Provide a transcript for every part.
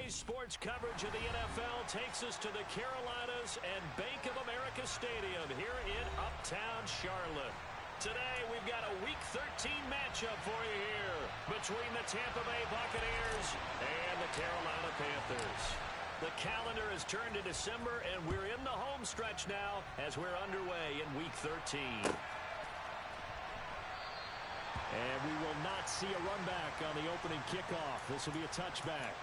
Today's sports coverage of the NFL takes us to the Carolinas and Bank of America Stadium here in Uptown Charlotte. Today, we've got a Week 13 matchup for you here between the Tampa Bay Buccaneers and the Carolina Panthers. The calendar has turned to December, and we're in the home stretch now as we're underway in Week 13. And we will not see a run back on the opening kickoff. This will be a touchback.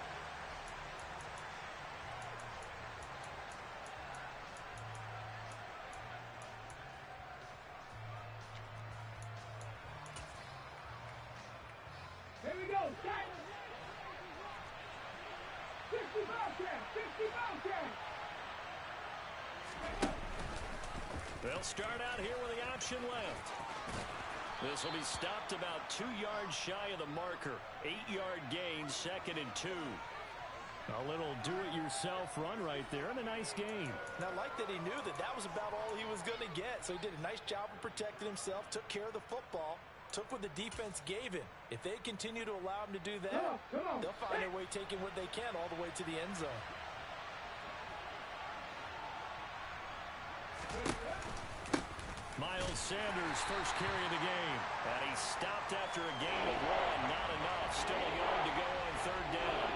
Here we go. 60 Bobcats. 60 Bobcats. They'll start out here with the option left. This will be stopped about 2 yards shy of the marker. 8-yard gain, 2nd and 2. A little do-it-yourself run right there, and a nice gain. And I like that he knew that that was about all he was going to get. So he did a nice job of protecting himself, took care of the football, took what the defense gave him. If they continue to allow him to do that, they'll find their way taking what they can all the way to the end zone. Miles Sanders, first carry of the game. And he stopped after a gain of 1. Not enough. Still a yard to go on 3rd down.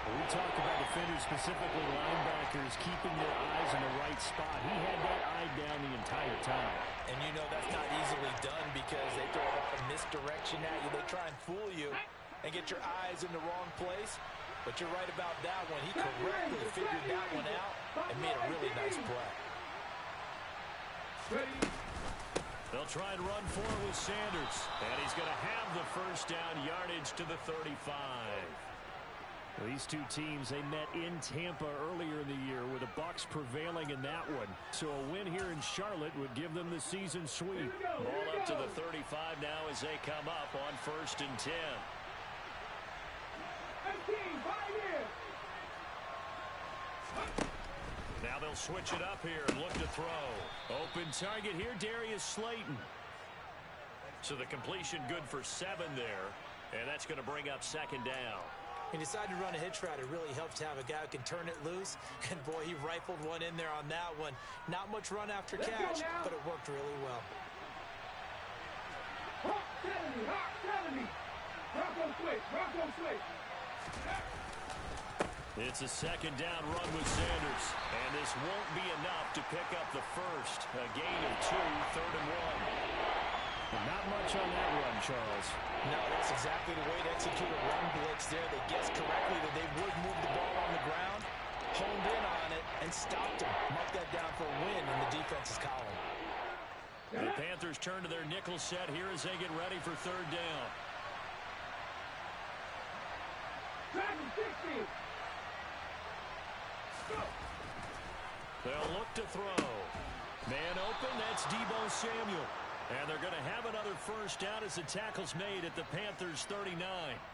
We talk about defenders, specifically linebackers, keeping their eyes in the right spot. He had that eye down the entire time. And you know that's not easily done because they throw a misdirection at you. They try and fool you and get your eyes in the wrong place. But you're right about that one. He correctly figured that one out and made a really nice play. They'll try and run for it with Sanders. And he's going to have the first down, yardage to the 35. These two teams, they met in Tampa earlier in the year with the Bucs prevailing in that one. So a win here in Charlotte would give them the season sweep. Ball up to the 35 now as they come up on 1st and 10. 18, 5 years. Now they'll switch it up here and look to throw. Open target here, Darius Slayton. So the completion good for 7 there. And that's going to bring up 2nd down. He decided to run a hitch route. It really helps to have a guy who can turn it loose. And, boy, he rifled one in there on that one. Not much run after catch, but it worked really well. Hawk 70, Hawk 70. Bronco switch, Bronco switch. It's a 2nd down run with Sanders. And this won't be enough to pick up the first. A gain of 2, 3rd and 1. Not much on that run, Charles. No, that's exactly the way to execute a run blitz there. They guessed correctly that they would move the ball on the ground, honed in on it, and stopped him. Mark that down for a win in the defense's column. The Panthers turn to their nickel set here as they get ready for 3rd down. Dragon 60. Go. They'll look to throw. Man open, that's Deebo Samuel. And they're going to have another first down as the tackle's made at the Panthers' 39.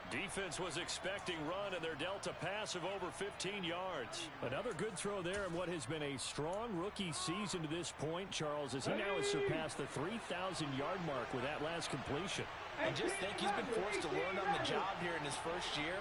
Defense was expecting run, and they're dealt a pass of over 15 yards. Another good throw there in what has been a strong rookie season to this point, Charles, as he now has surpassed the 3,000-yard mark with that last completion. And just think he's been forced to learn on the job here in his first year.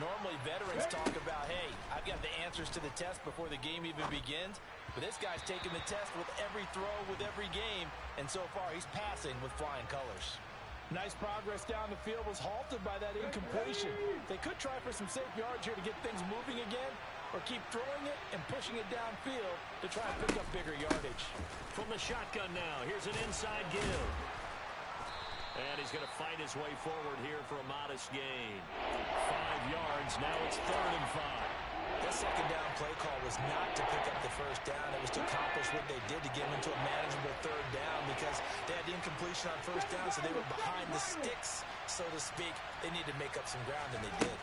Normally, veterans talk about, hey, I've got the answers to the test before the game even begins. But this guy's taking the test with every throw, with every game. And so far, he's passing with flying colors. Nice progress down the field was halted by that incompletion. They could try for some safe yards here to get things moving again, or keep throwing it and pushing it downfield to try and pick up bigger yardage. From the shotgun now, here's an inside give. And he's going to fight his way forward here for a modest gain. 5 yards, now it's 3rd and 5. That 2nd down play call was not to pick up the first down. It was to accomplish what they did to get them into a manageable 3rd down because they had the incompletion on first down, so they were behind the sticks, so to speak. They needed to make up some ground, and they did.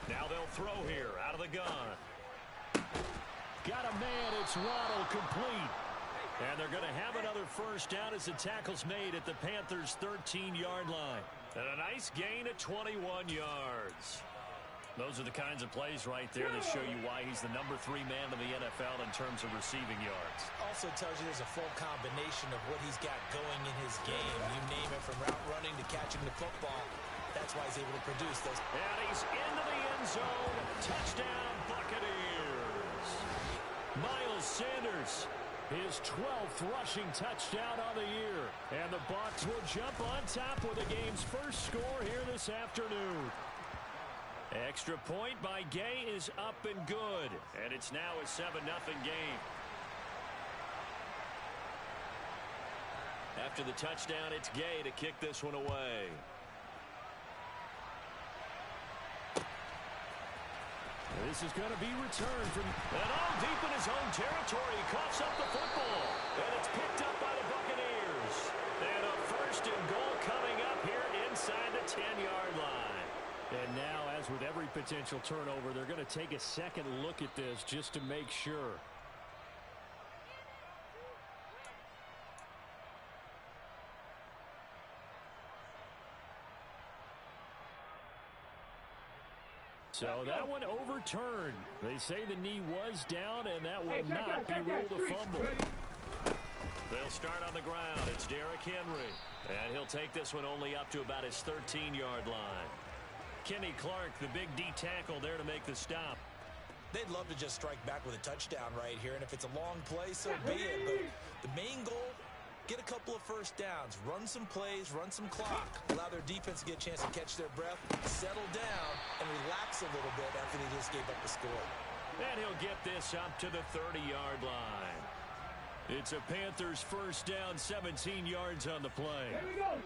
Now they'll throw here out of the gun. Got a man, it's Waddle, complete. And they're going to have another first down as the tackle's made at the Panthers' 13-yard line. And a nice gain at 21 yards. Those are the kinds of plays right there that show you why he's the number 3 man in the NFL in terms of receiving yards. Also tells you there's a full combination of what he's got going in his game. You name it, from route running to catching the football. That's why he's able to produce those. And he's into the end zone. Touchdown, Buccaneers. Miles Sanders, his 12th rushing touchdown on the year. And the Bucs will jump on top with the game's first score here this afternoon. Extra point by Gay is up and good. And it's now a 7-0 game. After the touchdown, it's Gay to kick this one away. This is going to be returned from... And all deep in his own territory, he coughs up the football. And it's picked up by the Buccaneers. And a first and goal coming up here inside the 10-yard line. And now, as with every potential turnover, they're going to take a second look at this just to make sure. So that one overturned. They say the knee was down, and that will not be ruled a fumble. They'll start on the ground. It's Derrick Henry. And he'll take this one only up to about his 13-yard line. Kenny Clark, the big D tackle there to make the stop. They'd love to just strike back with a touchdown right here, and if it's a long play, so be it. But the main goal, get a couple of first downs, run some plays, run some clock, allow their defense to get a chance to catch their breath, settle down, and relax a little bit after they just gave up the score. And he'll get this up to the 30-yard line. It's a Panthers first down, 17 yards on the play. There we go.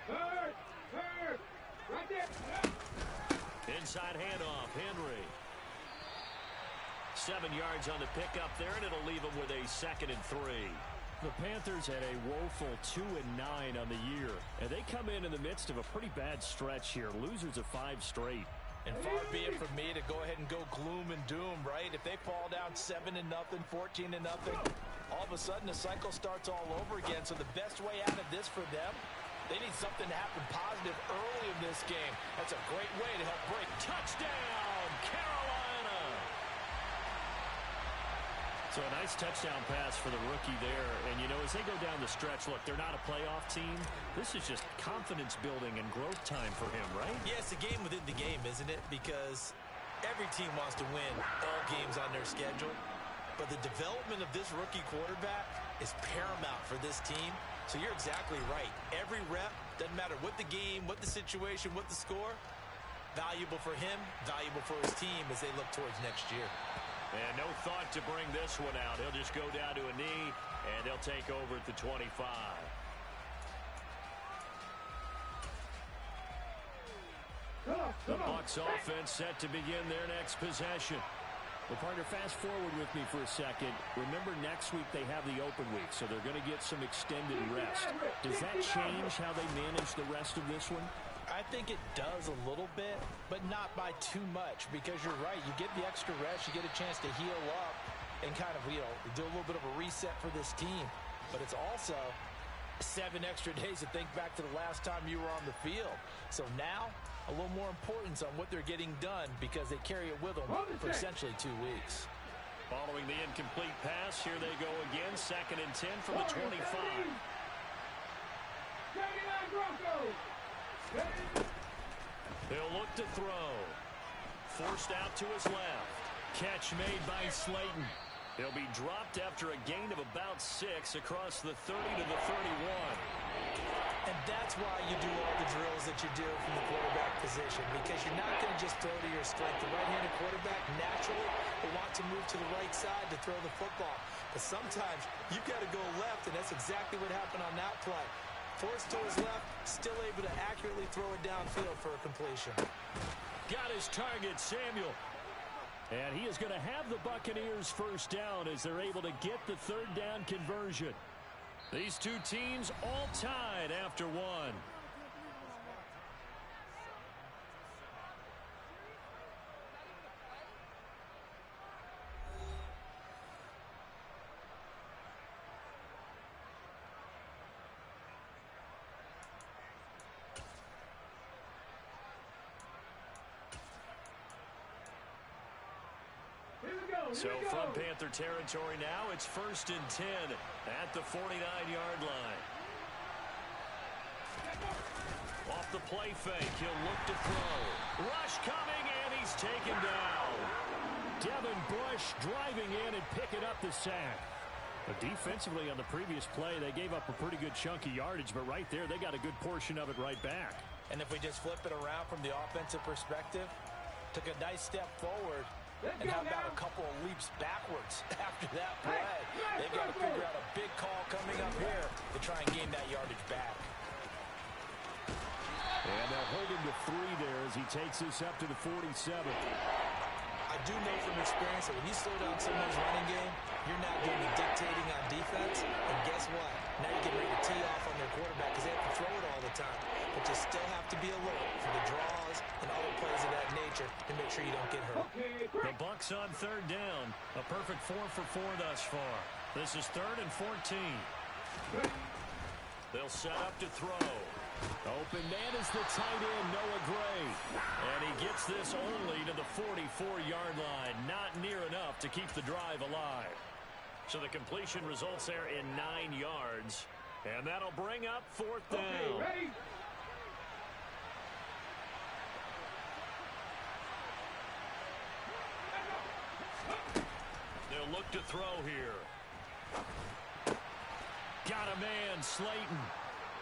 Third. Right there. Inside handoff, Henry. 7 yards on the pickup there, and it'll leave him with a 2nd and 3. The Panthers had a woeful 2-9 on the year, and they come in the midst of a pretty bad stretch here. Losers of 5 straight. And far be it from me to go ahead and go gloom and doom, right? If they fall down 7-0, 14-0, all of a sudden the cycle starts all over again. So the best way out of this for them, they need something to happen positive early in this game. That's a great way to help break. Touchdown, Carolina! So a nice touchdown pass for the rookie there. And, you know, as they go down the stretch, look, they're not a playoff team. This is just confidence building and growth time for him, right? Yeah, it's a game within the game, isn't it? Because every team wants to win all games on their schedule. But the development of this rookie quarterback is paramount for this team. So you're exactly right. Every rep, doesn't matter what the game, what the situation, what the score, valuable for him, valuable for his team as they look towards next year. And no thought to bring this one out. He'll just go down to a knee, and they'll take over at the 25. The Bucs offense set to begin their next possession. Well, partner, fast forward with me for a second. Remember, next week they have the open week, so they're going to get some extended rest. Does that change how they manage the rest of this one? I think it does a little bit, but not by too much, because you're right. You get the extra rest, you get a chance to heal up and kind of, do a little bit of a reset for this team. But it's also 7 extra days to think back to the last time you were on the field. So now, a little more importance on what they're getting done because they carry it with them for essentially 2 weeks. Following the incomplete pass, here they go again. 2nd and 10 from the 25. He'll look to throw. Forced out to his left. Catch made by Slayton. He'll be dropped after a gain of about 6 across the 30 to the 31. And that's why you do all the drills that you do from the quarterback position, because you're not going to just throw to your strength. The right-handed quarterback naturally will want to move to the right side to throw the football. But sometimes you've got to go left, and that's exactly what happened on that play. Forced to his left, still able to accurately throw it downfield for a completion. Got his target, Samuel. And he is going to have the Buccaneers first down as they're able to get the 3rd down conversion. These two teams all tied after 1. So from Panther territory now, it's 1st and 10 at the 49-yard line. the play fake. He'll look to throw. Rush coming, and he's taken down. Devin Bush driving in and picking up the sack. But defensively on the previous play, they gave up a pretty good chunk of yardage, but right there, they got a good portion of it right back. And if we just flip it around from the offensive perspective, took a nice step forward, and how about a couple of leaps backwards after that play? They've got to figure out a big call coming up here to try and gain that yardage back. And they'll hold him to 3 there as he takes this up to the 47. I do know from experience that when you slow down someone's running game, you're not doing the dictating on defense. And guess what? Now you're getting ready to tee off on their quarterback because they have to throw it all the time. But you still have to be alert for the draws and other plays of that nature to make sure you don't get hurt. The Bucs on 3rd down. A perfect 4 for 4 thus far. This is 3rd and 14. They'll set up to throw. Open man is the tight end, Noah Gray. And he gets this only to the 44-yard line. Not near enough to keep the drive alive. So the completion results there in 9 yards. And that'll bring up 4th down. Ready? They'll look to throw here. Got a man, Slayton.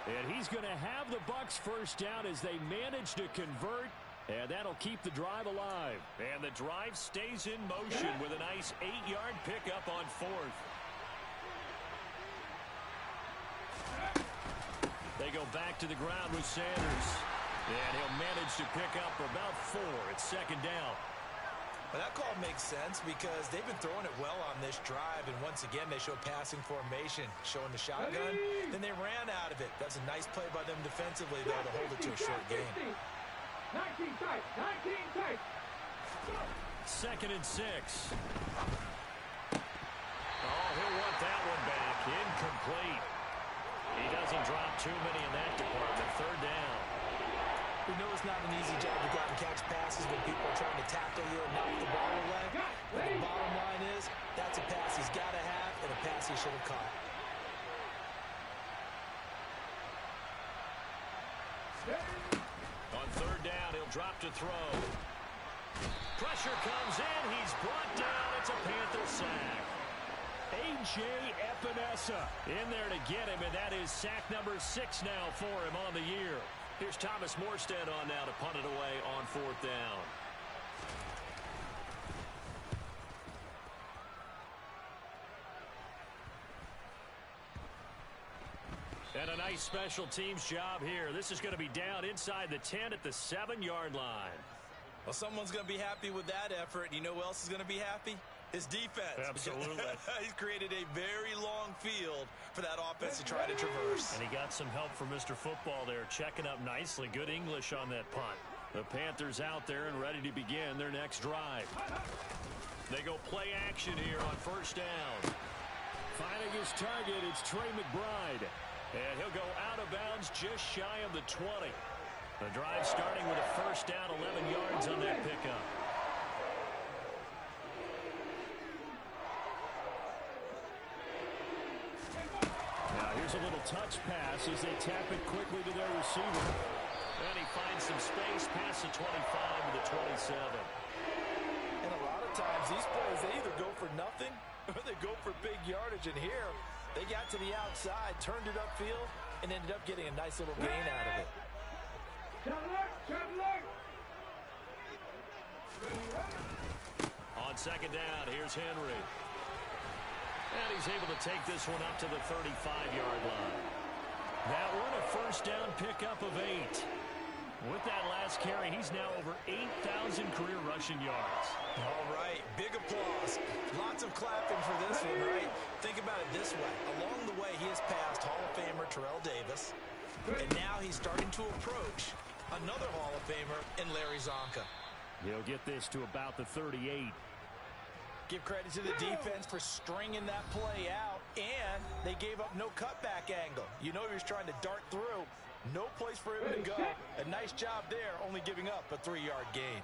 And he's going to have the Bucs first down as they manage to convert. And that'll keep the drive alive. And the drive stays in motion with a nice 8-yard pickup on 4th. They go back to the ground with Sanders. And he'll manage to pick up about 4. It's 2nd down. Well, that call makes sense because they've been throwing it well on this drive, and once again they show passing formation, showing the shotgun. Then they ran out of it. That's a nice play by them defensively, though, to hold it to a short gain. 19 tight, 19 tight. 2nd and 6. Oh, he'll want that one back. Incomplete. He doesn't drop too many in that department. 3rd down. We know it's not an easy job to go out and catch passes when people are trying to tackle you and knock the ball away. But the bottom line is, that's a pass he's got to have and a pass he should have caught. On 3rd down, he'll drop to throw. Pressure comes in. He's brought down. It's a Panther sack. A.J. Epinesa in there to get him, and that is sack number 6 now for him on the year. Here's Thomas Morstead on now to punt it away on 4th down. And a nice special teams job here. This is going to be down inside the 10 at the 7-yard line. Well, someone's going to be happy with that effort. You know who else is going to be happy? His defense. Absolutely. He's created a very long field for that offense to try to traverse. And he got some help from Mr. Football there, checking up nicely. Good English on that punt. The Panthers out there and ready to begin their next drive. They go play action here on 1st down. Finding his target, it's Trey McBride. And he'll go out of bounds just shy of the 20. The drive starting with a 1st down, 11 yards on that pickup. Now here's a little touch pass as they tap it quickly to their receiver. And he finds some space past the 25 to the 27. And a lot of times these plays, they either go for nothing or they go for big yardage. And here, they got to the outside, turned it upfield, and ended up getting a nice little gain out of it. On 2nd down, here's Henry. And he's able to take this one up to the 35-yard line. That one a 1st down pickup of 8. With that last carry, he's now over 8,000 career rushing yards. All right, big applause. Lots of clapping for this one, right? Think about it this way. Along the way, he has passed Hall of Famer Terrell Davis, and now he's starting to approach another Hall of Famer in Larry Zonka. He'll get this to about the 38. Give credit to the defense for stringing that play out, and they gave up no cutback angle. You know he was trying to dart through. No place for him to go. A nice job there, only giving up a 3-yard gain.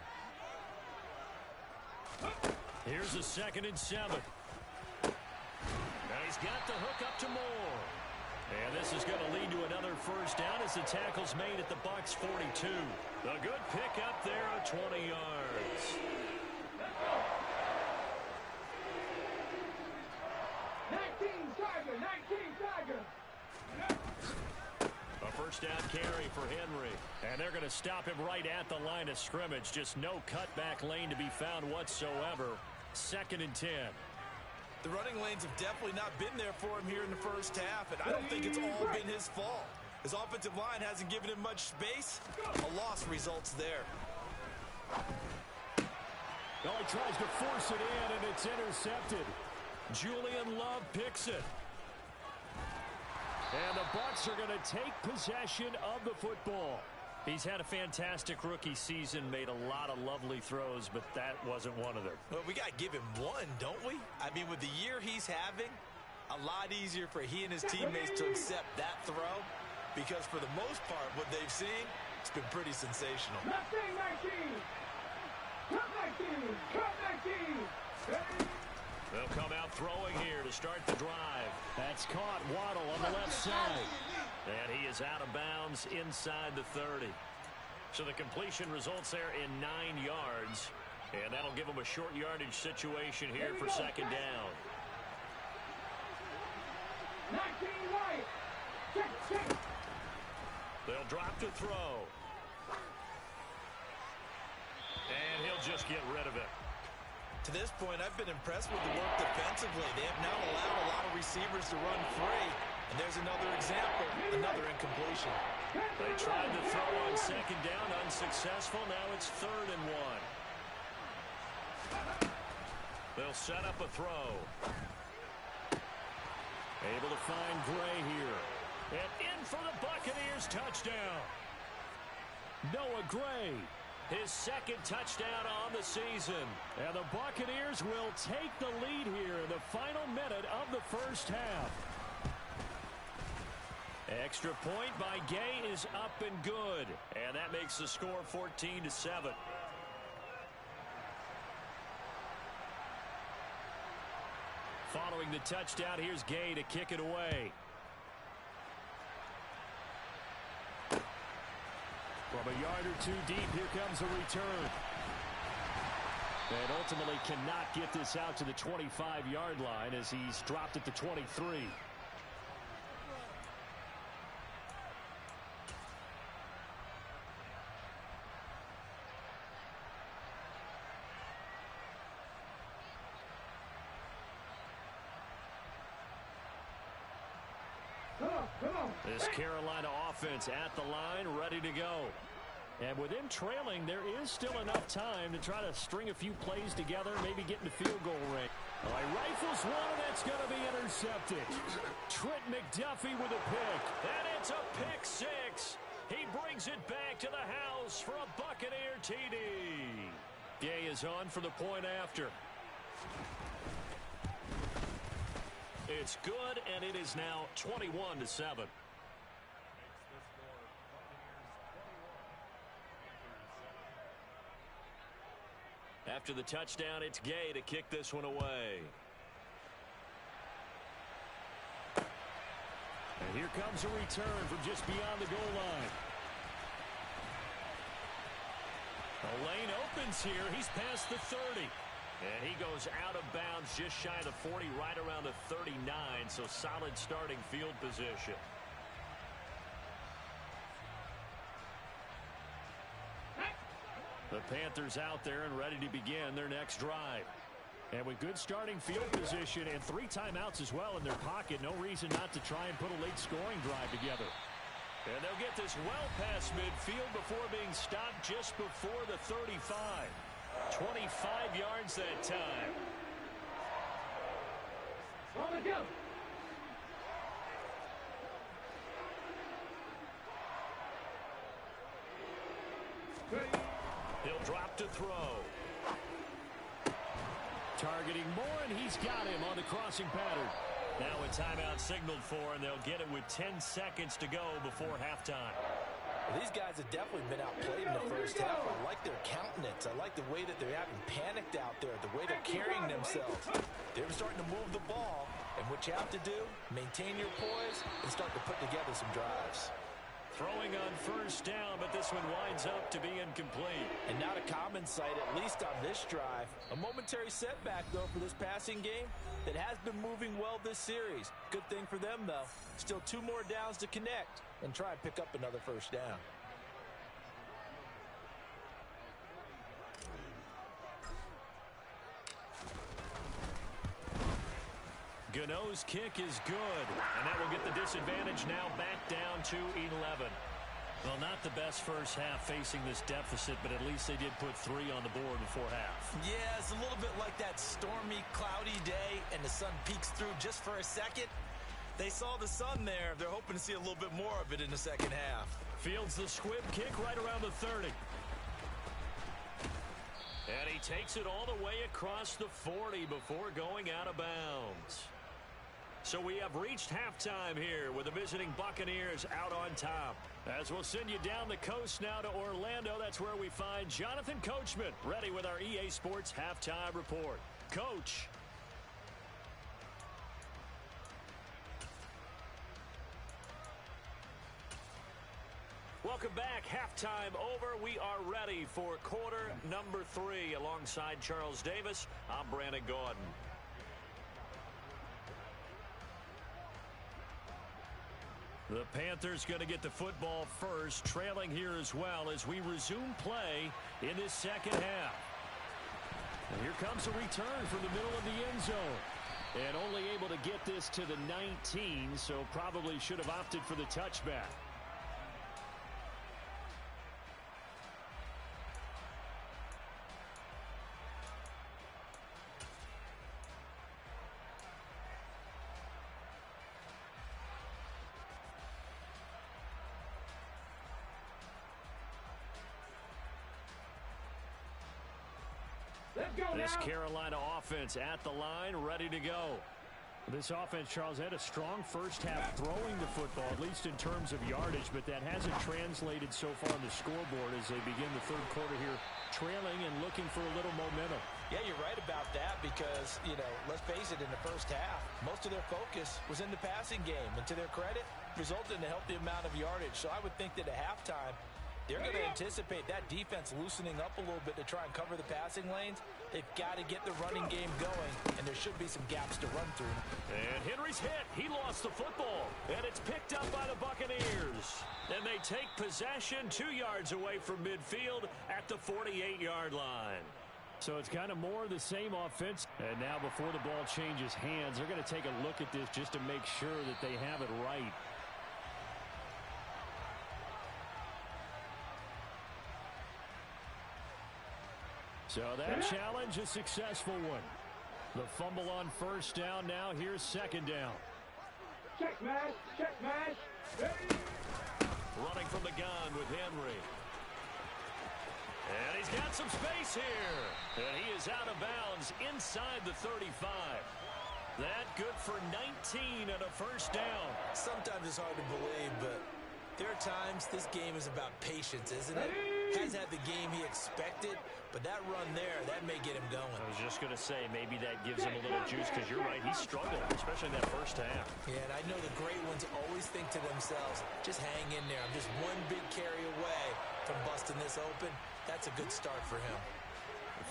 Here's a 2nd and 7. Now he's got the hook up to Moore. And this is going to lead to another first down as the tackle's made at the Bucs 42. A good pick up there at 20 yards. Let's go. 19 Tiger, 19 Tiger. A first down carry for Henry. And they're going to stop him right at the line of scrimmage. Just no cutback lane to be found whatsoever. 2nd and 10. The running lanes have definitely not been there for him here in the first half, and I don't think it's all been his fault. His offensive line hasn't given him much space. A loss results there. Oh, he tries to force it in, and it's intercepted. Julian Love picks it. And the Bucs are going to take possession of the football. He's had a fantastic rookie season, made a lot of lovely throws, but that wasn't one of them. Well, we got to give him one, don't we? I mean, with the year he's having, a lot easier for he and his teammates to accept that throw, because for the most part, what they've seen, it's been pretty sensational. 19, 19. Cut 19, cut 19. They'll come out throwing here to start the drive. That's caught. Waddle on the left side. And he is out of bounds inside the 30. So the completion results there in 9 yards. And that'll give him a short yardage situation here for 2nd down. 19 right. Check. They'll drop to throw. And he'll just get rid of it. To this point, I've been impressed with the work defensively. They have not allowed a lot of receivers to run free. And there's another example, another incompletion. They tried to throw on 2nd down, unsuccessful. Now it's 3rd and 1. They'll set up a throw. Able to find Gray here. And in for the Buccaneers touchdown. Noah Gray. His 2nd touchdown on the season. And the Buccaneers will take the lead here in the final minute of the first half. Extra point by Gay is up and good. And that makes the score 14-7. Following the touchdown, here's Gay to kick it away. From a yard or two deep, here comes a return. And ultimately cannot get this out to the 25-yard line as he's dropped at the 23. Come on. This Carolina offense at the line, ready to go. And with him trailing, there is still enough time to try to string a few plays together, maybe get in the field goal range. All right, rifles one, and that's going to be intercepted. Trent McDuffie with a pick. And it's a pick 6. He brings it back to the house for a Buccaneer TD. Gay is on for the point after. It's good, and it is now 21-7. After the touchdown, it's Gay to kick this one away. And here comes a return from just beyond the goal line. The lane opens here. He's past the 30. And he goes out of bounds just shy of the 40, right around the 39. So solid starting field position. The Panthers out there and ready to begin their next drive. And with good starting field position and 3 timeouts as well in their pocket, no reason not to try and put a late scoring drive together. And they'll get this well past midfield before being stopped just before the 35. 25 yards that time. On the go. He'll drop to throw. Targeting Moore, and he's got him on the crossing pattern. Now a timeout signaled for, and they'll get it with 10 seconds to go before halftime. Well, these guys have definitely been outplayed in the first half. I like their countenance. I like the way that they're having panicked out there, the way they're carrying themselves. They're starting to move the ball, And what you have to do, maintain your poise and start to put together some drives. Throwing on first down, but this one winds up to be incomplete. And not a common sight, at least on this drive. A momentary setback, though, for this passing game that has been moving well this series. Good thing for them, though. Still 2 more downs to connect and try and pick up another first down. Gano's kick is good, and that will get the disadvantage now back down to 11. Well, not the best first half facing this deficit, but at least they did put 3 on the board before half. Yeah, it's a little bit like that stormy, cloudy day, and the sun peeks through just for a second. They saw the sun there. They're hoping to see a little bit more of it in the second half. Fields the squib kick right around the 30. And he takes it all the way across the 40 before going out of bounds. So we have reached halftime here with the visiting Buccaneers out on top. As we'll send you down the coast now to Orlando, that's where we find Jonathan Coachman ready with our EA Sports Halftime Report. Coach. Welcome back. Halftime over. We are ready for quarter number 3. Alongside Charles Davis, I'm Brandon Gordon. The Panthers going to get the football first, trailing here as well as we resume play in this second half. And here comes a return from the middle of the end zone. And only able to get this to the 19, so probably should have opted for the touchback. This Carolina offense at the line, ready to go. This offense, Charles, had a strong first half throwing the football, at least in terms of yardage, but that hasn't translated so far on the scoreboard as they begin the third quarter here, trailing and looking for a little momentum. Yeah, you're right about that because, let's face it, in the first half, most of their focus was in the passing game. And to their credit, resulted in a healthy amount of yardage. So I would think that at halftime, they're going to anticipate that defense loosening up a little bit to try and cover the passing lanes. They've got to get the running game going, and there should be some gaps to run through. And Henry's hit. He lost the football, and it's picked up by the Buccaneers. And they take possession 2 yards away from midfield at the 48-yard line. So it's kind of more of the same offense. And now before the ball changes hands, they're going to take a look at this just to make sure that they have it right. So that challenge, a successful one. The fumble on first down now. Here's second down. Check match, check match. Running from the gun with Henry. And he's got some space here. And he is out of bounds inside the 35. That good for 19 and a first down. Sometimes it's hard to believe, but there are times this game is about patience, isn't it? Has had the game he expected, but that run there, that may get him going. I was just going to say, maybe that gives him a little juice, because you're right, he struggled, especially in that first half. Yeah, and I know the great ones always think to themselves, just hang in there. I'm just one big carry away from busting this open. That's a good start for him.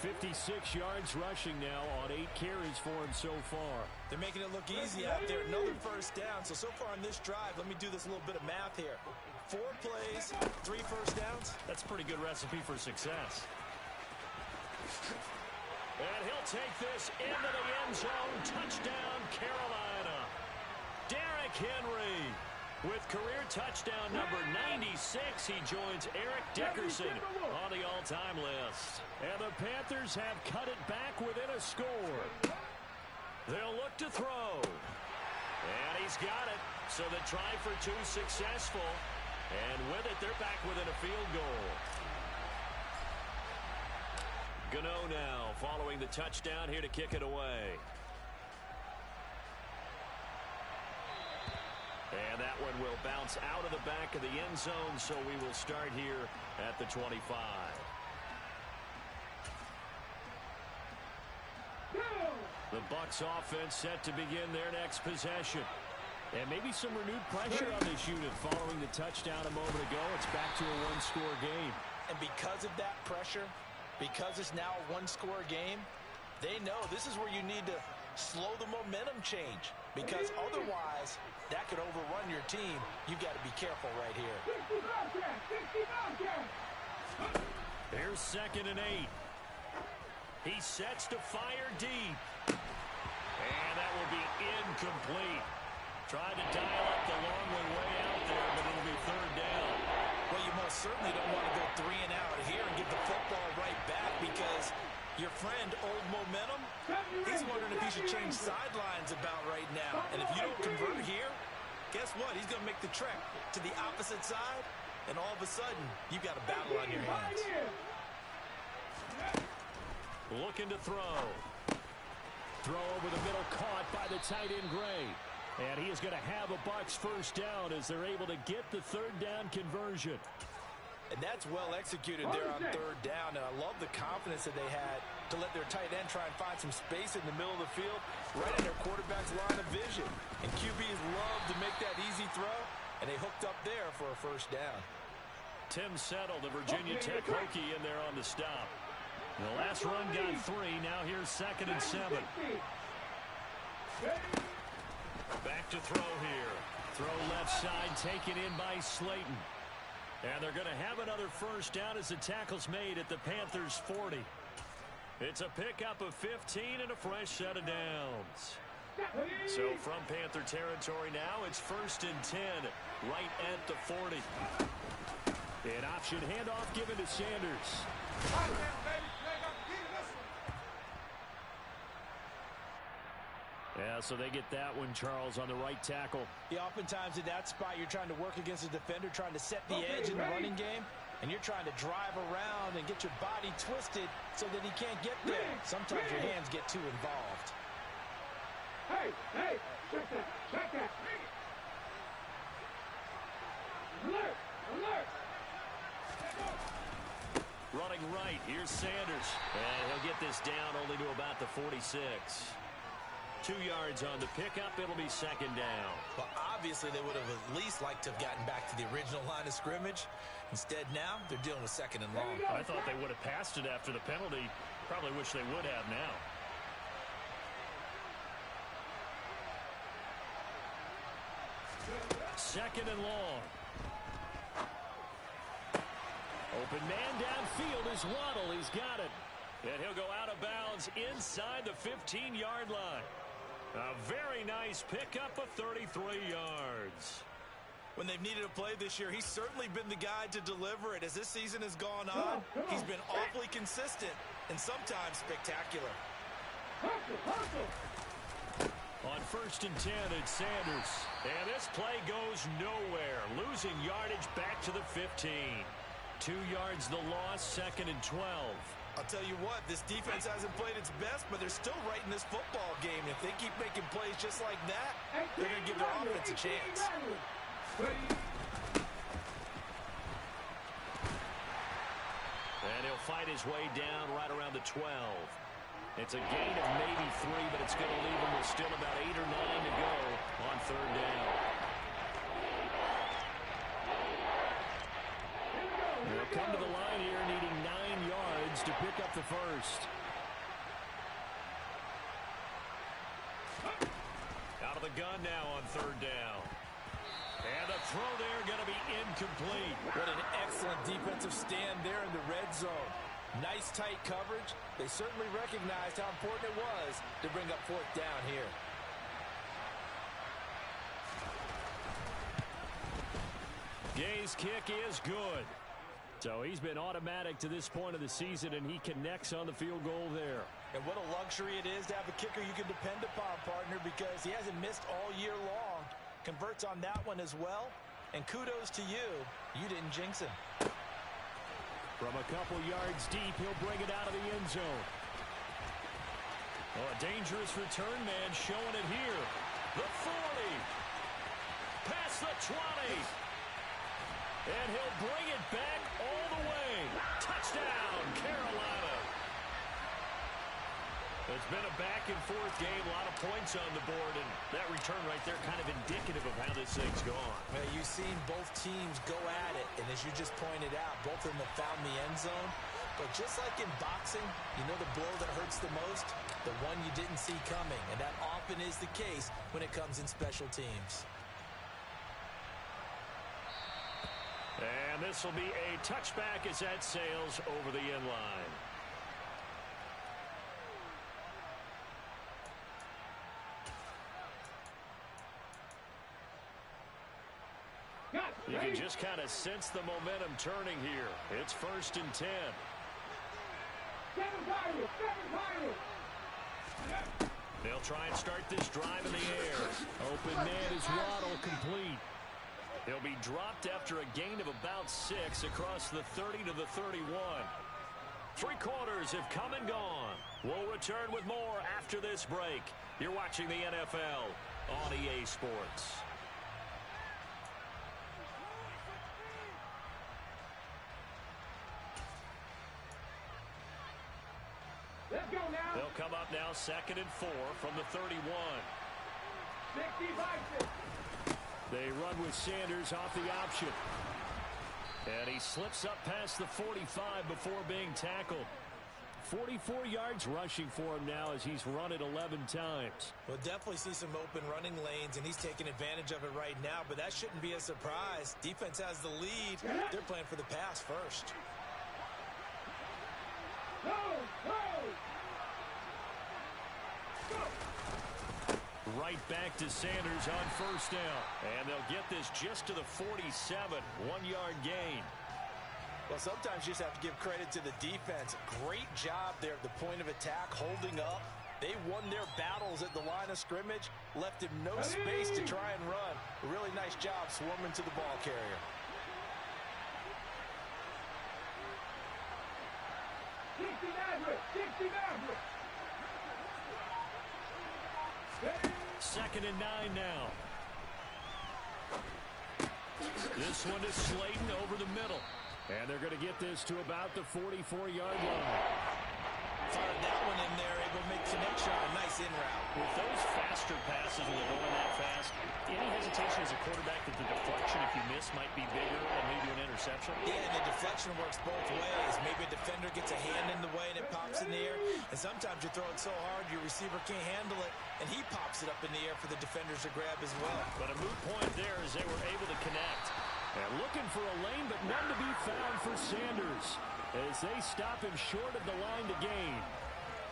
56 yards rushing now on 8 carries for him so far. They're making it look easy out there. Another first down. So far on this drive, let me do this little bit of math here. 4 plays, 3 first downs. That's a pretty good recipe for success. And he'll take this into the end zone. Touchdown, Carolina. Derrick Henry with career touchdown number 96. He joins Eric Dickerson on the all-time list. And the Panthers have cut it back within a score. They'll look to throw. And he's got it. So the try for 2 successful. And with it, they're back within a field goal. Gano now following the touchdown here to kick it away. And that one will bounce out of the back of the end zone, so we will start here at the 25. The Bucs offense set to begin their next possession. And maybe some renewed pressure on this unit following the touchdown a moment ago. It's back to a one-score game. And because of that pressure, because it's now a one-score game, they know this is where you need to slow the momentum change. Because otherwise, that could overrun your team. You've got to be careful right here. Here's 2nd and 8. He sets to fire deep. And that will be incomplete. Tried to dial up the long way out there, but it'll be 3rd down. Well, you most certainly don't want to go 3 and out here and get the football right back because your friend, Old Momentum, he's wondering if he should change sidelines about right now. And if you don't convert here, guess what? He's going to make the trek to the opposite side, and all of a sudden, you've got a battle on your hands. Looking to throw. Throw over the middle, caught by the tight end Gray. And he is going to have a Bucs 1st down as they're able to get the 3rd down conversion. And that's well executed there on 3rd down. And I love the confidence that they had to let their tight end try and find some space in the middle of the field, right in their quarterback's line of vision. And QBs love to make that easy throw, and they hooked up there for a 1st down. Tim Settle, the Virginia Tech Hokie, in there on the stop. The last run got 3. Now here's 2nd and 7. Back to throw here. Throw left side, taken in by Slayton. And they're going to have another 1st down as the tackle's made at the Panthers' 40. It's a pickup of 15 and a fresh set of downs. So from Panther territory now, it's 1st and 10, right at the 40. An option handoff given to Sanders. Yeah, so they get that one, Charles, on the right tackle. Yeah, oftentimes in that spot, you're trying to work against a defender, trying to set the edge in the running game, and you're trying to drive around and get your body twisted so that he can't get there. Sometimes your hands get too involved. Hey, check that. Alert. Running right, here's Sanders. And he'll get this down only to about the 46. 2 yards on the pickup. It'll be 2nd down. Well, obviously, they would have at least liked to have gotten back to the original line of scrimmage. Instead, now, they're dealing with 2nd and long. I thought they would have passed it after the penalty. Probably wish they would have now. Second and long. Open man downfield is Waddle. He's got it. And he'll go out of bounds inside the 15-yard line. A very nice pickup of 33 yards. When they've needed a play this year, he's certainly been the guy to deliver it. As this season has gone on, he's been awfully consistent and sometimes spectacular. On 1st and 10, it's Sanders. And this play goes nowhere. Losing yardage back to the 15. 2 yards the loss, 2nd and 12. I'll tell you what, this defense hasn't played its best, but they're still right in this football game. If they keep making plays just like that, they're going to give their offense a chance. And he'll fight his way down right around the 12. It's a gain of maybe 3, but it's going to leave him with still about 8 or 9 to go on 3rd down. They'll come to the line here needing 9 yards to pick up the 1st. Out of the gun now on 3rd down. And the throw there going to be incomplete. What an excellent defensive stand there in the red zone. Nice tight coverage. They certainly recognized how important it was to bring up 4th down here. Gay's kick is good. So he's been automatic to this point of the season, and he connects on the field goal there. And what a luxury it is to have a kicker you can depend upon, partner, because he hasn't missed all year long. Converts on that one as well. And kudos to you. You didn't jinx him. From a couple yards deep, he'll bring it out of the end zone. Oh, a dangerous return man showing it here. The 40. Past the 20. And he'll bring it back all the way. Touchdown, Carolina. It's been a back back-and-forth game, a lot of points on the board, and that return right there kind of indicative of how this thing's gone. Well, you've seen both teams go at it, and as you just pointed out, both of them have found the end zone. But just like in boxing, you know the blow that hurts the most? The one you didn't see coming, and that often is the case when it comes in special teams. And this will be a touchback as that sails over the end line. You can just kind of sense the momentum turning here. It's 1st and 10. They'll try and start this drive in the air. Open man is Waddle, complete. He'll be dropped after a gain of about 6 across the 30 to the 31. 3 quarters have come and gone. We'll return with more after this break. You're watching the NFL on EA Sports. Let's go now. They'll come up now 2nd and 4 from the 31. 60-by-6. They run with Sanders off the option. And he slips up past the 45 before being tackled. 44 yards rushing for him now as he's run it 11 times. We'll definitely see some open running lanes, and he's taking advantage of it right now, but that shouldn't be a surprise. Defense has the lead. They're playing for the pass first. Go, go. Right back to Sanders on 1st down. And they'll get this just to the 47. 1-yard gain. Well, sometimes you just have to give credit to the defense. Great job there at the point of attack, holding up. They won their battles at the line of scrimmage, left him no space to try and run. A really nice job swarming to the ball carrier. 2nd and 9 now. This one is Slayton over the middle. And they're going to get this to about the 44-yard line. Fired that one in there, able to make connection on a nice in route. With those faster passes when they're going that fast, any hesitation as a quarterback that the deflection, if you miss, might be bigger and lead to an interception? Yeah, and the deflection works both ways. Maybe a defender gets a hand in the way and it pops in the air. And sometimes you throw it so hard your receiver can't handle it, and he pops it up in the air for the defenders to grab as well. But a moot point there as they were able to connect. And looking for a lane, but none to be found for Sanders as they stop him short of the line to gain.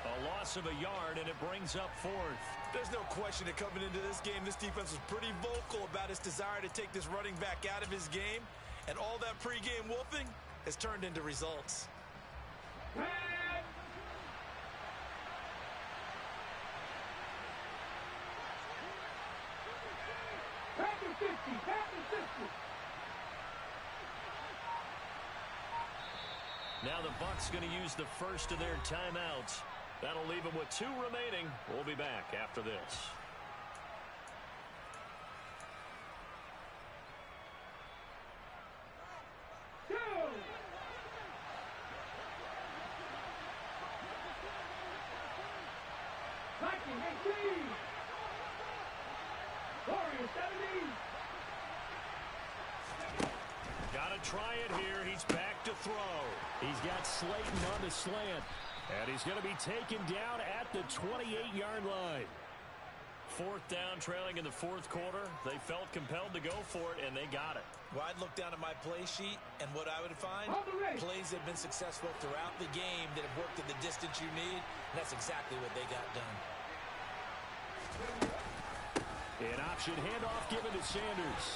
A loss of a yard, and it brings up 4th. There's no question that coming into this game, this defense was pretty vocal about its desire to take this running back out of his game. And all that pregame wolfing has turned into results. Now the Bucs going to use the first of their timeouts. That'll leave them with 2 remaining. We'll be back after this. Gotta try it here. He's back to throw. He's got Slayton on the slant. And he's going to be taken down at the 28-yard line. 4th down, trailing in the 4th quarter. They felt compelled to go for it, and they got it. Well, I'd look down at my play sheet, and what I would find, plays that have been successful throughout the game that have worked at the distance you need, and that's exactly what they got done. An option handoff given to Sanders.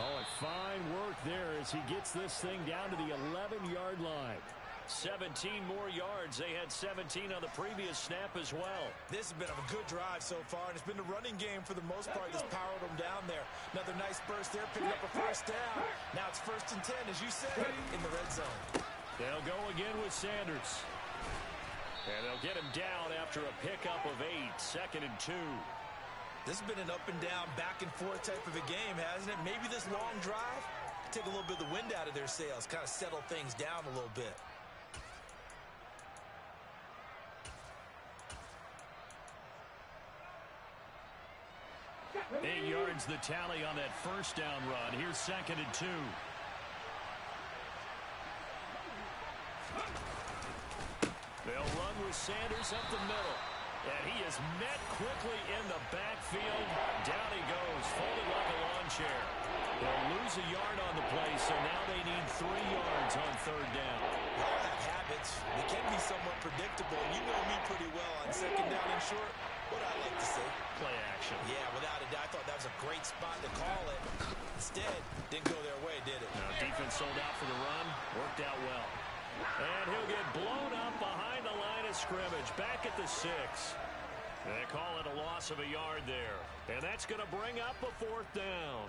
Oh, and fine work there as he gets this thing down to the 11-yard line. 17 more yards. They had 17 on the previous snap as well. This has been a good drive so far, and it's been the running game for the most part that's powered them down there. Another nice burst there, picking up a 1st down. Now it's 1st and 10, as you said, in the red zone. They'll go again with Sanders. And they'll get him down after a pickup of 8, 2nd and 2. This has been an up and down, back and forth type of a game, hasn't it? Maybe this long drive, take a little bit of the wind out of their sails, kind of settle things down a little bit. evens the tally on that first down run. Here's 2nd and 2. They'll run with Sanders up the middle. And he is met quickly in the backfield. Down he goes, folded like a lawn chair. They'll lose a yard on the play, so now they need 3 yards on 3rd down. They all have habits. They can be somewhat predictable. And you know me pretty well on 2nd down and short. What I like to say? Play action. Yeah, without a doubt. I thought that was a great spot to call it. Instead, didn't go their way, did it? No, defense sold out for the run. Worked out well. And he'll get blown up behind the line of scrimmage. Back at the 6. They call it a loss of a yard there. And that's going to bring up a 4th down.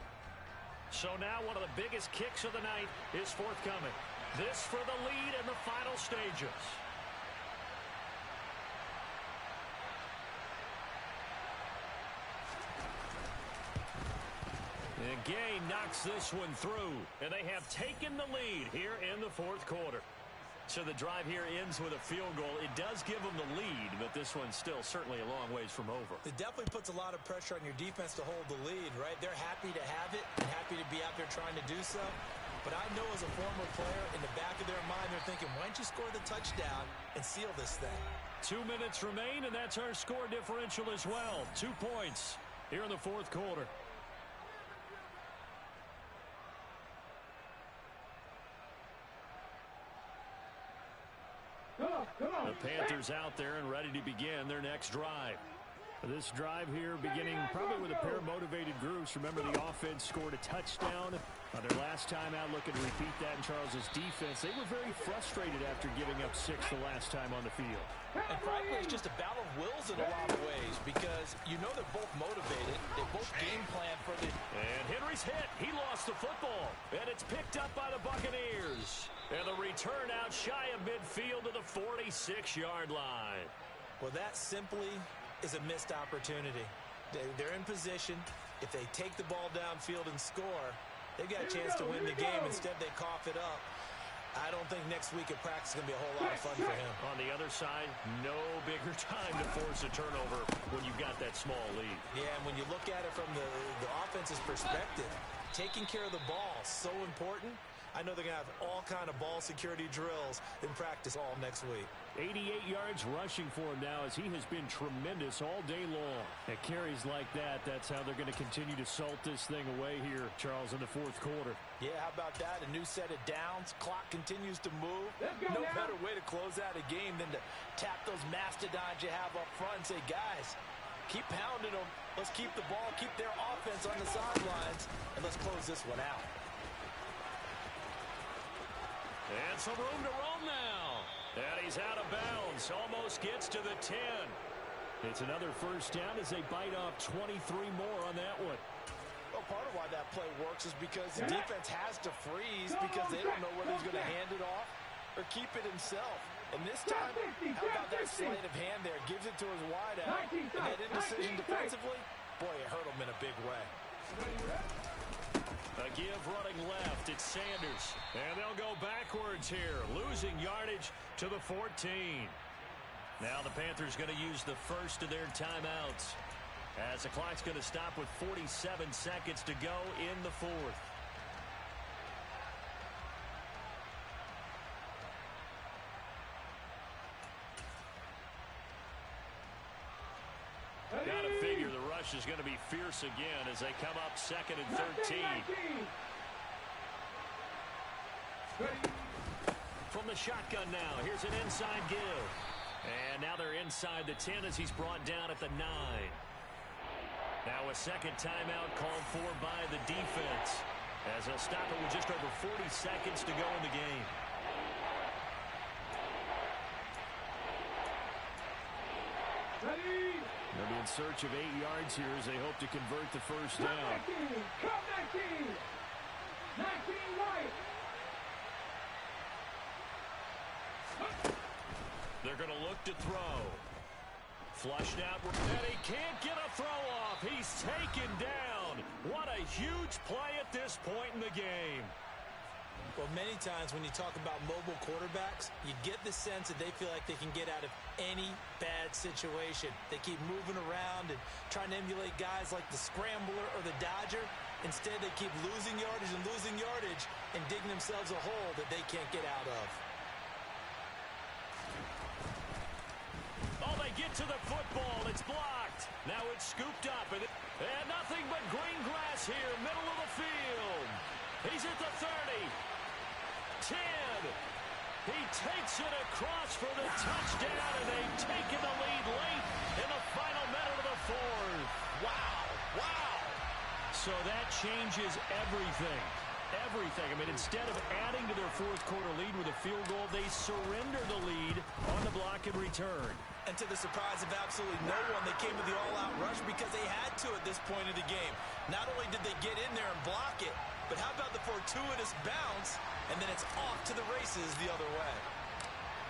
So now one of the biggest kicks of the night is forthcoming. This for the lead in the final stages. And Gay knocks this one through. And they have taken the lead here in the 4th quarter. So the drive here ends with a field goal. It does give them the lead, but this one's still certainly a long ways from over. It definitely puts a lot of pressure on your defense to hold the lead, right? They're happy to have it and happy to be out there trying to do so. But I know as a former player, in the back of their mind, they're thinking, why don't you score the touchdown and seal this thing? 2 minutes remain, and that's our score differential as well. 2 points here in the 4th quarter. The Panthers out there and ready to begin their next drive. This drive here beginning probably with a pair of motivated groups. Remember, the offense scored a touchdown on their last time out. Looking to repeat that in Charles's defense. They were very frustrated after giving up 6 the last time on the field. And frankly, it's just a battle of wills in a lot of ways because you know they're both motivated. They both game plan for the... And Henry's hit. He lost the football. And it's picked up by the Buccaneers. And the return out shy of midfield to the 46-yard line. Well, that simply is a missed opportunity. They're in position. If they take the ball downfield and score, they've got a chance to win the game. Instead, they cough it up. I don't think next week at practice is going to be a whole lot of fun for him. On the other side, no bigger time to force a turnover when you've got that small lead. Yeah, and when you look at it from the offense's perspective, taking care of the ball is so important. I know they're going to have all kind of ball security drills in practice all next week. 88 yards rushing for him now as he has been tremendous all day long. At carries like that, that's how they're going to continue to salt this thing away here, Charles, in the 4th quarter. Yeah, how about that? A new set of downs. Clock continues to move. No better way to close out a game than to tap those mastodons you have up front and say, guys, keep pounding them. Let's keep the ball, keep their offense on the sidelines, and let's close this one out. And some room to roam now. And he's out of bounds. Almost gets to the 10. It's another first down as they bite off 23 more on that one. Well, part of why that play works is because the defense has to freeze because they don't know whether he's going to hand it off or keep it himself. And this time, how about that sleight of hand there? Gives it to his wideout. And that indecision defensively, boy, it hurt him in a big way. A give running left. It's Sanders. And they'll go backwards here, losing yardage to the 14. Now the Panthers going to use the first of their timeouts as the clock's going to stop with 47 seconds to go in the 4th. Got to figure the rush is going to be fierce again as they come up 2nd and 13. From the shotgun now, here's an inside give. And now they're inside the 10 as he's brought down at the 9. Now a second timeout called for by the defense as they'll stop it with just over 40 seconds to go in the game. They'll be in search of 8 yards here as they hope to convert the first down. Come 19! 19 right! They're going to look to throw. Flushed out, and he can't get a throw off. He's taken down. What a huge play at this point in the game. Well, many times when you talk about mobile quarterbacks, you get the sense that they feel like they can get out of any bad situation. They keep moving around and trying to emulate guys like the Scrambler or the Dodger. Instead, they keep losing yardage and digging themselves a hole that they can't get out of. Oh, they get to the football. It's blocked. Now it's scooped up. And nothing but green grass here, middle of the field. He's at the 30. 10. He takes it across for the touchdown, and they've taken the lead late in the final minute of the fourth. Wow. So that changes everything. Everything. I mean, instead of adding to their fourth quarter lead with a field goal, they surrender the lead on the block and return. And to the surprise of absolutely no one, they came to the all-out rush because they had to at this point of the game. Not only did they get in there and block it, but how about the fortuitous bounce, and then it's off to the races the other way.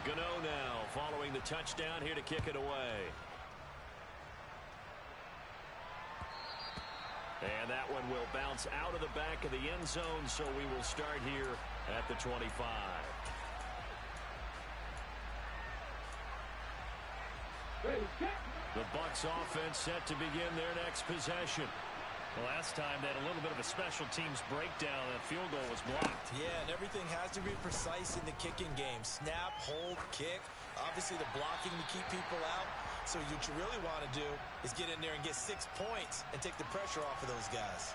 Gano now following the touchdown here to kick it away. And that one will bounce out of the back of the end zone, so we will start here at the 25. The Bucs offense set to begin their next possession. The last time they had a little bit of a special teams breakdown. That field goal was blocked. Yeah, and everything has to be precise in the kicking game. Snap, hold, kick. Obviously the blocking to keep people out. So what you really want to do is get in there and get 6 points and take the pressure off of those guys.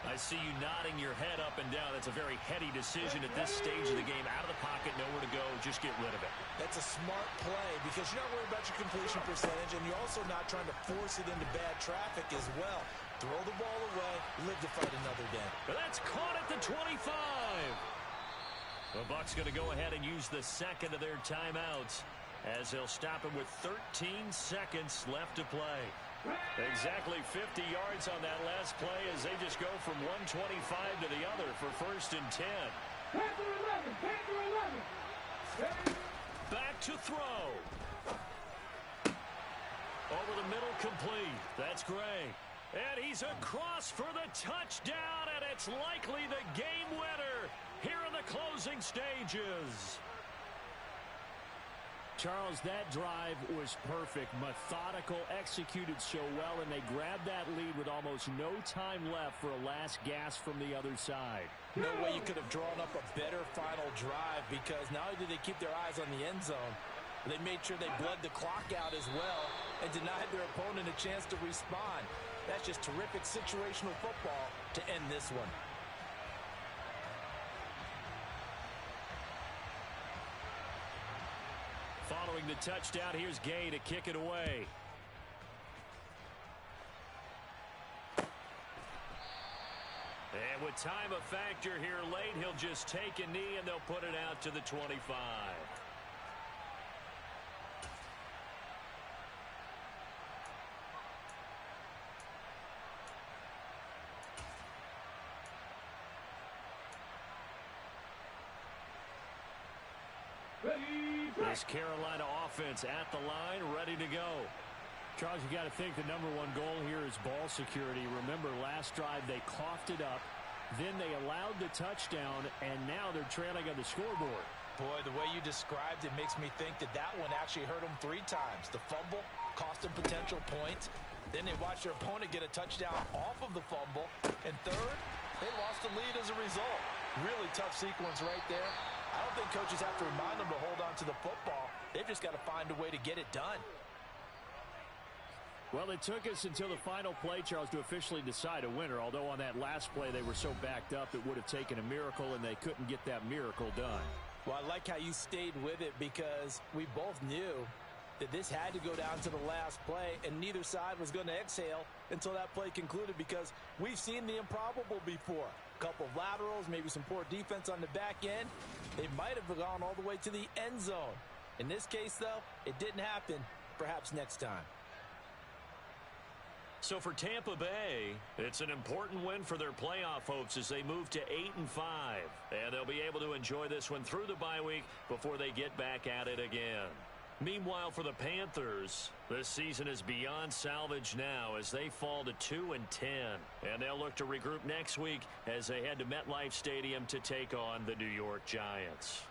I see you nodding your head up and down. That's a very heady decision at this stage of the game. Out of the pocket, nowhere to go. Just get rid of it. That's a smart play because you're not worried about your completion percentage, and you're also not trying to force it into bad traffic as well. Throw the ball away, live to fight another day. That's caught at the 25. The Bucs going to go ahead and use the second of their timeouts as they'll stop him with 13 seconds left to play. Exactly 50 yards on that last play as they just go from 125 to the other for 1st and 10. Panther 11. Back to throw. Over the middle, complete. That's Gray. And he's across for the touchdown, and it's likely the game winner here in the closing stages. Charles, that drive was perfect, methodical, executed so well, and they grabbed that lead with almost no time left for a last gasp from the other side. No way you could have drawn up a better final drive because not only did they keep their eyes on the end zone, they made sure they bled the clock out as well and denied their opponent a chance to respond. That's just terrific situational football to end this one. Following the touchdown, here's Gay to kick it away. And with time a factor here late, he'll just take a knee and they'll put it out to the 25. This Carolina offense at the line, ready to go. Charles, you got to think the #1 goal here is ball security. Remember, last drive they coughed it up, then they allowed the touchdown, and now they're trailing on the scoreboard. Boy, the way you described it makes me think that that one actually hurt them 3 times. The fumble cost them potential points. Then they watched their opponent get a touchdown off of the fumble. And third, they lost the lead as a result. Really tough sequence right there. I don't think coaches have to remind them to hold on to the football. They've just got to find a way to get it done. Well, it took us until the final play, Charles, to officially decide a winner. Although on that last play they were so backed up it would have taken a miracle, and they couldn't get that miracle done. Well, I like how you stayed with it because we both knew that this had to go down to the last play, and neither side was going to exhale until that play concluded because we've seen the improbable before. A couple of laterals, maybe some poor defense on the back end. They might have gone all the way to the end zone. In this case, though, it didn't happen. Perhaps next time. So for Tampa Bay, it's an important win for their playoff hopes as they move to 8-5. And they'll be able to enjoy this one through the bye week before they get back at it again. Meanwhile, for the Panthers, this season is beyond salvage now as they fall to 2-10. And they'll look to regroup next week as they head to MetLife Stadium to take on the New York Giants.